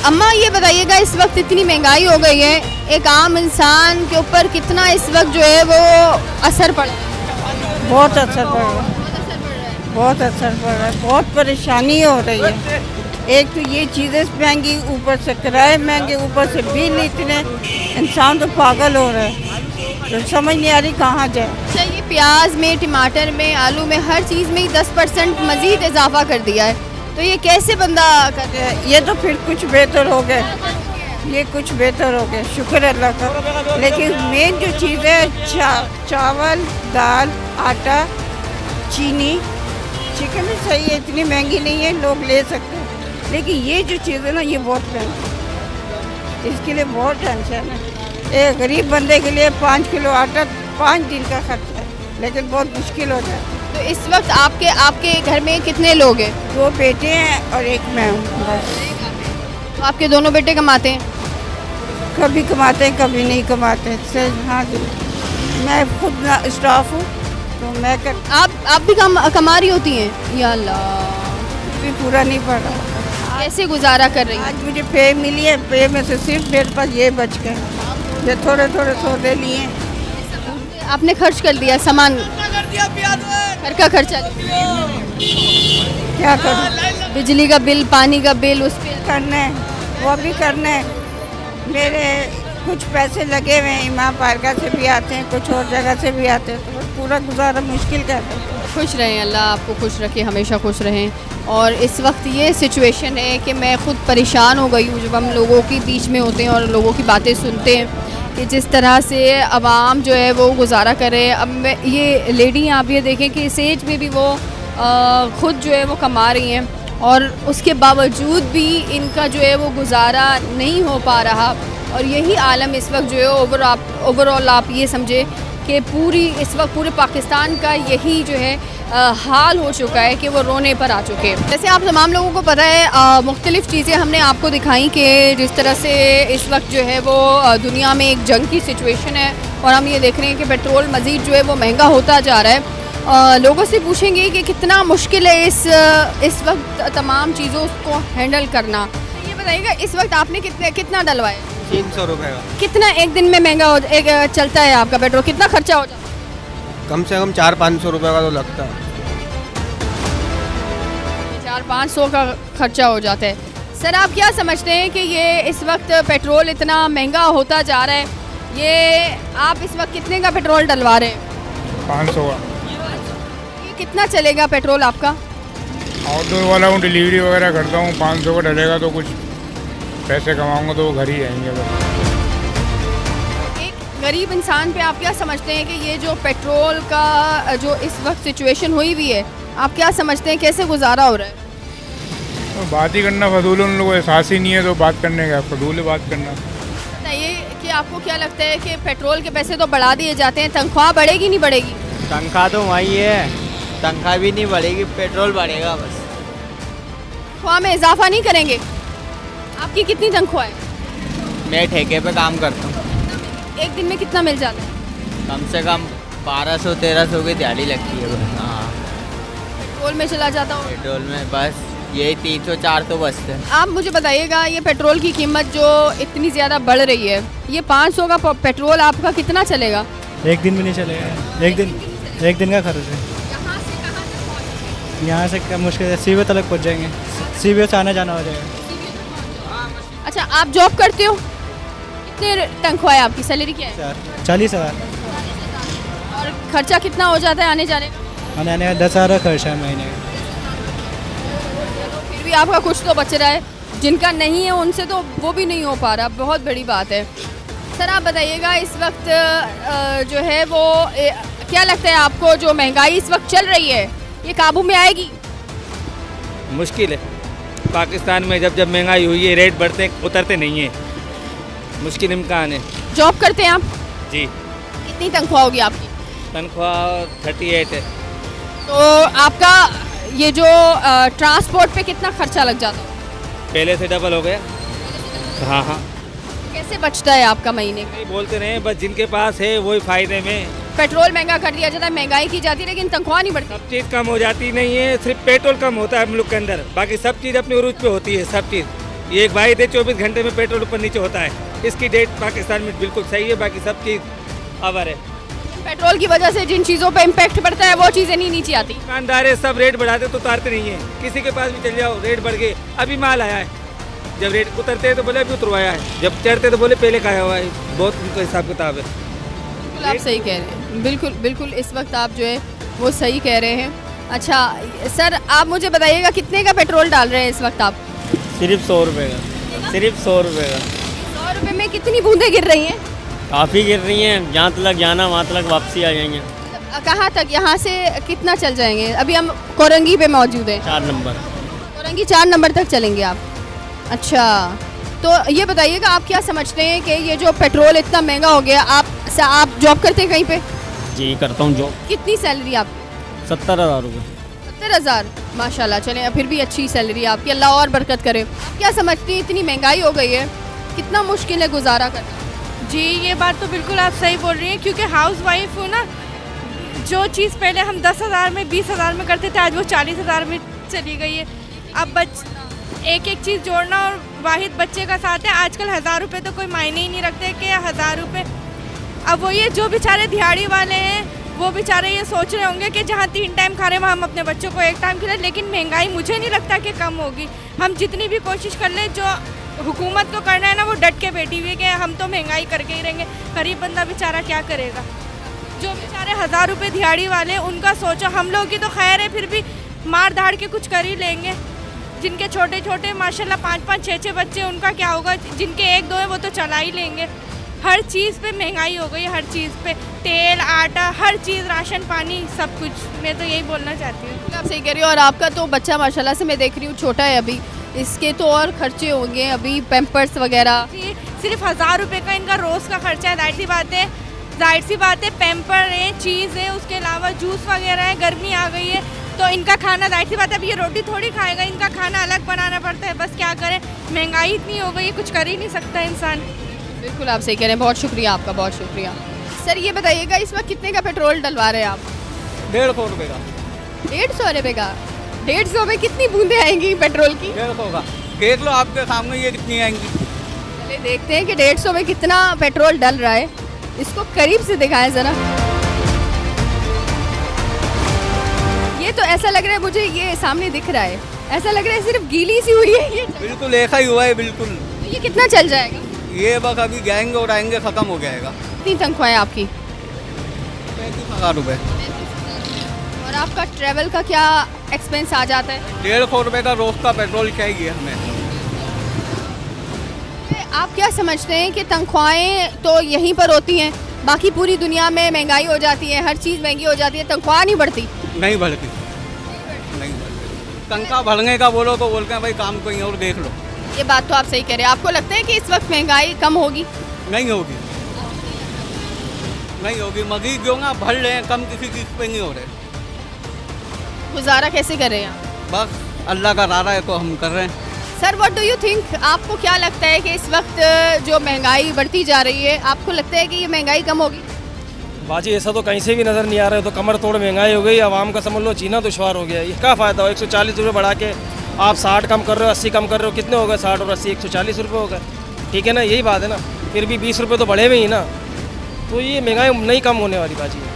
अम्मा ये बताइएगा, इस वक्त इतनी महंगाई हो गई है, एक आम इंसान के ऊपर कितना इस वक्त जो है वो असर पड़ा है? बहुत असर पड़ रहा है, बहुत असर पड़ रहा है, बहुत परेशानी हो रही है। एक तो ये चीज़ें महंगी, ऊपर से किराए महंगे, ऊपर से बिल इतने, इंसान तो पागल हो रहा है, तो समझ नहीं आ रही कहाँ जाए। अच्छा, ये प्याज में, टमाटर में, आलू में, हर चीज़ में 10% मज़ीद इजाफा कर दिया है, तो ये कैसे बंदा कर? ये तो फिर कुछ बेहतर हो गए, ये कुछ बेहतर हो गए, शुक्र अल्लाह का। लेकिन मेन जो चीज़ है चावल, दाल, आटा, चीनी, चिकन भी सही है, इतनी महंगी नहीं है, लोग ले सकते हैं। लेकिन ये जो चीज़ है ना, ये बहुत महंगी है, इसके लिए बहुत टेंशन है। एक गरीब बंदे के लिए 5 किलो आटा 5 दिन का खर्चा है, लेकिन बहुत मुश्किल हो जाता है। तो इस वक्त आपके घर में कितने लोग हैं? 2 बेटे हैं और एक मैं हूँ बस। तो आपके दोनों बेटे कमाते हैं? कभी कमाते हैं, कभी नहीं कमाते। हाँ जी, मैं खुद स्टाफ हूँ, तो मैं आप भी कमा रही होती हैं? या अल्लाह, भी पूरा नहीं पड़ रहा। कैसे गुजारा कर रही हैं? आज मुझे पे मिली है, पे में से सिर्फ मेरे पास ये बच गए, ये थोड़े थोड़े सौदे लिए। आपने खर्च कर दिया सामान, घर का खर्चा, क्या करूँ? बिजली का बिल, पानी का बिल, उस पर करना है, वो भी करना है। मेरे कुछ पैसे लगे हुए हैं, इमाम पार्का से भी आते हैं, कुछ और जगह से भी आते हैं, तो पूरा गुजारा मुश्किल कर रहे हैं। खुश रहें, अल्लाह आपको खुश रखे, हमेशा खुश रहें। और इस वक्त ये सिचुएशन है कि मैं ख़ुद परेशान हो गई हूँ जब हम लोगों के बीच में होते हैं और लोगों की बातें सुनते हैं कि जिस तरह से आवाम जो है वो गुजारा करे। अब मैं ये लेडी आप ये देखें कि इस एज में भी वो ख़ुद जो है वो कमा रही हैं और उसके बावजूद भी इनका जो है वो गुजारा नहीं हो पा रहा। और यही आलम इस वक्त जो है ओवरऑल आप ये समझे कि इस वक्त पूरे पाकिस्तान का यही जो है हाल हो चुका है कि वो रोने पर आ चुके हैं। जैसे आप तमाम लोगों को पता है, मुख्तलिफ़ चीज़ें हमने आपको दिखाई कि जिस तरह से इस वक्त जो है वो दुनिया में एक जंग की सिचुएशन है और हम ये देख रहे हैं कि पेट्रोल मज़ीद जो है वो महंगा होता जा रहा है। लोगों से पूछेंगे कि कितना मुश्किल है इस वक्त तमाम चीज़ों को हैंडल करना। ये बताइएगा, इस वक्त आपने कितना डलवाया? 300 रुपये का। कितना एक दिन में महंगा चलता है आपका पेट्रोल? कितना खर्चा हो जाता है? कम से कम 400-500 रुपये का तो लगता है। 400-500 का खर्चा हो जाता है। सर, आप क्या समझते हैं कि ये इस वक्त पेट्रोल इतना महंगा होता जा रहा है, ये आप इस वक्त कितने का पेट्रोल डलवा रहे हैं? 500 का। ये कितना चलेगा पेट्रोल आपका? आउटडोर वाला हूँ, डिलीवरी वगैरह करता हूँ, 500 का डलेगा तो कुछ पैसे कमाऊँगा तो वो घर ही आएंगे बस। गरीब इंसान पे आप क्या समझते हैं कि ये जो पेट्रोल का जो इस वक्त सिचुएशन हुई हुई है, आप क्या समझते हैं कैसे गुजारा हो रहा है? तो बात ही करना फजूल है, उन लोगों को एहसास ही नहीं है, तो बात करने का फजूल है बात करना। बताइए कि आपको क्या लगता है कि पेट्रोल के पैसे तो बढ़ा दिए जाते हैं, तनख्वाह बढ़ेगी नहीं बढ़ेगी? तनख्वाह तो वही है, तनख्वाह भी नहीं बढ़ेगी, पेट्रोल बढ़ेगा बस। तनख्वाह में इजाफा नहीं करेंगे? आपकी कितनी तनख्वाह है? मैं ठेके पे काम करता हूँ। एक दिन में कितना मिल जाता है? कम से कम 1200-1300 की दिहाड़ी लगती है बस। हाँ, पेट्रोल में चला जाता हूँ। पेट्रोल में बस यही 300-400 बचते हैं। आप मुझे बताइएगा, ये पेट्रोल की कीमत जो इतनी ज़्यादा बढ़ रही है, ये 500 का पेट्रोल आपका कितना चलेगा? एक दिन भी नहीं चलेगा। एक दिन का खर्च है। यहाँ से कहाँ तक पहुँचेंगे? यहाँ से क्या मुश्किल है, सीबीओ तक पहुँच जाएंगे, सीबीओ से आना जाना हो जाएगा। अच्छा, आप जॉब करते हो? कितने तनख्वाह है आपकी, सैलरी क्या है? 40,000। और खर्चा कितना हो जाता है आने जाने का? आने का 10,000 का खर्चा है महीने का। फिर भी आपका कुछ तो बच रहा है, जिनका नहीं है उनसे तो वो भी नहीं हो पा रहा, बहुत बड़ी बात है। सर, आप बताइएगा, इस वक्त जो है वो क्या लगता है आपको, जो महंगाई इस वक्त चल रही है ये काबू में आएगी? मुश्किल है। पाकिस्तान में जब महंगाई हुई है, रेट बढ़ते उतरते नहीं है, मुश्किल इम्कान है। जॉब करते हैं आप? जी। कितनी तनख्वाह होगी आपकी? तनख्वाह 38 है। तो आपका ये जो ट्रांसपोर्ट पे कितना खर्चा लग जाता है? पहले से डबल हो गया। हाँ हाँ। कैसे बचता है आपका महीने का? नहीं बोलते रहे, बस जिनके पास है वही फ़ायदे में। पेट्रोल महंगा कर दिया जाता है, महंगाई की जाती है, लेकिन तनख्वाह नहीं बढ़ती। सब चीज़ कम हो जाती नहीं है, सिर्फ पेट्रोल कम होता है मुल्क के अंदर, बाकी सब चीज़ अपने उरूज पे होती है, सब चीज़। ये एक वाहिद है 24 घंटे में पेट्रोल ऊपर नीचे होता है। इसकी डेट पाकिस्तान में बिल्कुल सही है, बाकी सब चीज़ अवर है। पेट्रोल की वजह से जिन चीज़ों पे इम्पैक्ट पड़ता है वो चीज़ें नहीं नीचे आती। दुकानदार है सब रेट बढ़ाते तो उतारते नहीं है। किसी के पास भी चल जाओ रेट बढ़ गए। अभी माल आया है, जब रेट उतरते हैं तो बोले अभी उतरवाया है, जब चढ़ते तो बोले पहले खाया हुआ है। बहुत उनका हिसाब किताब है। बिल्कुल आप सही कह रहे हैं, बिल्कुल बिल्कुल इस वक्त आप जो है वो सही कह रहे हैं। अच्छा सर, आप मुझे बताइएगा कितने का पेट्रोल डाल रहे हैं इस वक्त आप? सिर्फ 100 रुपये का, सिर्फ 100 रुपये का। 100 रुपये में कितनी बूंदें गिर रही हैं? काफ़ी गिर रही हैं, जहाँ तक जाना वहाँ तक वापसी आ जाएंगे। कहाँ तक, यहाँ से कितना चल जाएंगे? अभी हम कोरंगी पे मौजूद हैं। 4 नंबर। कोरंगी 4 नंबर तक चलेंगे आप? अच्छा, तो ये बताइएगा आप क्या समझते हैं कि ये जो पेट्रोल इतना महंगा हो गया, आप जॉब करते हैं कहीं पे? जी करता हूँ जॉब। कितनी सैलरी आप? 70,000 रुपये। 70,000, माशाल्लाह। चलें, फिर भी अच्छी सैलरी है आपकी, अल्लाह और बरकत करे। आप क्या समझती हैं, इतनी महंगाई हो गई है, कितना मुश्किल है गुजारा करना? जी ये बात तो बिल्कुल आप सही बोल रही हैं, क्योंकि हाउस वाइफ हो ना, जो चीज़ पहले हम 10,000 में 20,000 में करते थे, आज वो 40,000 में चली गई है। अब एक एक चीज़ जोड़ना और वाहिद बच्चे का साथ है, आजकल 1000 रुपये तो कोई मायने ही नहीं रखते कि 1000 रुपये। अब वो ये जो बेचारे दिहाड़ी वाले हैं वो बेचारे ये सोच रहे होंगे कि जहाँ 3 टाइम खा रहे हैं वहाँ हम अपने बच्चों को 1 टाइम खिलाएं, लेकिन महंगाई मुझे नहीं लगता कि कम होगी। हम जितनी भी कोशिश कर लें, जो हुकूमत को करना है ना वो डट के बैठी हुई है कि हम तो महंगाई करके ही रहेंगे। गरीब बंदा बेचारा क्या करेगा? जो बेचारे 1000 रुपये दिहाड़ी वाले, उनका सोचो। हम लोग की तो खैर है, फिर भी मार धाड़ के कुछ कर ही लेंगे। जिनके छोटे छोटे माशाल्लाह 5-5, 6-6 बच्चे, उनका क्या होगा? जिनके 1-2 हैं वो तो चला ही लेंगे। हर चीज़ पे महंगाई हो गई है, हर चीज़ पे, तेल आटा, हर चीज़, राशन पानी, सब कुछ। मैं तो यही बोलना चाहती हूँ। आप सही कह रही हो। और आपका तो बच्चा माशाल्लाह से मैं देख रही हूँ छोटा है अभी, इसके तो और खर्चे होंगे अभी, पैम्पर्स वगैरह। जी सिर्फ 1000 रुपये का इनका रोज़ का खर्चा है। जाहिर सी बात है पैम्पर है, चीज़ है, उसके अलावा जूस वगैरह है। गर्मी आ गई है तो इनका खाना, जाहिर सी बात है अब ये रोटी थोड़ी खाएगा, इनका खाना अलग बनाना पड़ता है। बस क्या करें, महंगाई इतनी हो गई है, कुछ कर ही नहीं सकता इंसान। बिल्कुल आप सही कह रहे हैं, बहुत शुक्रिया आपका, बहुत शुक्रिया। सर ये बताइएगा इस वक्त कितने का पेट्रोल डलवा रहे हैं आप? 150 रुपये का। 150 रुपये का? 150 में कितनी बूंदें आएंगी पेट्रोल की? 150 का देख लो आपके सामने, ये कितनी आएंगी। चलिए देखते हैं कि 150 में कितना पेट्रोल डल रहा है। इसको करीब से दिखाएं ज़रा। ये तो ऐसा लग रहा है मुझे, ये सामने दिख रहा है, ऐसा लग रहा है सिर्फ गीली सी हुई है ये। बिल्कुल ऐसा ही हुआ है, बिल्कुल। तो ये कितना चल जाएगा? ये बस अभी जाएंगे और आएंगे, ख़त्म हो जाएगा। कितनी तनख्वाह है आपकी? 35,000 रुपये। और आपका ट्रैवल का क्या एक्सपेंस आ जाता है? 150 रुपये का रोज़ का पेट्रोल चाहिए हमें। आप क्या समझते हैं कि तनख्वाहें तो यहीं पर होती हैं, बाकी पूरी दुनिया में महंगाई हो जाती है, हर चीज़ महंगी हो जाती है, तनख्वाह नहीं बढ़ती? नहीं बढ़ती, नहीं बढ़ती। तनख्वाह बढ़ने का बोलो तो बोलते हैं भाई काम कहीं और देख लो। ये बात तो आप सही कह रहे हैं। आपको लगता है कि इस वक्त महंगाई कम होगी? नहीं होगी, नहीं होगी। मजीद जो ना बढ़ रहे हैं, कम किसी चीज़ पे नहीं हो रहे। गुजारा कैसे कर रहे हैं आप? बस अल्लाह का रारा है तो हम कर रहे हैं। Sir what do you think, आपको क्या लगता है कि इस वक्त जो महंगाई बढ़ती जा रही है, आपको लगता है कि ये महंगाई कम होगी? बाजी ऐसा तो कहीं से भी नज़र नहीं आ रहा है। तो कमर तोड़ महंगाई हो गई, आवाम का समझ लो जीना दुश्वार हो गया। ये क्या फ़ायदा हो 140 रुपये बढ़ा के आप 60 कम कर रहे हो, 80 कम कर रहे हो, कितने हो गए? 60 और 80 140 रुपये हो गए, ठीक है ना? यही बात है ना। फिर भी 20 रुपये तो बढ़े हुए ही ना, तो ये महंगाई नहीं कम होने वाली बाजी है।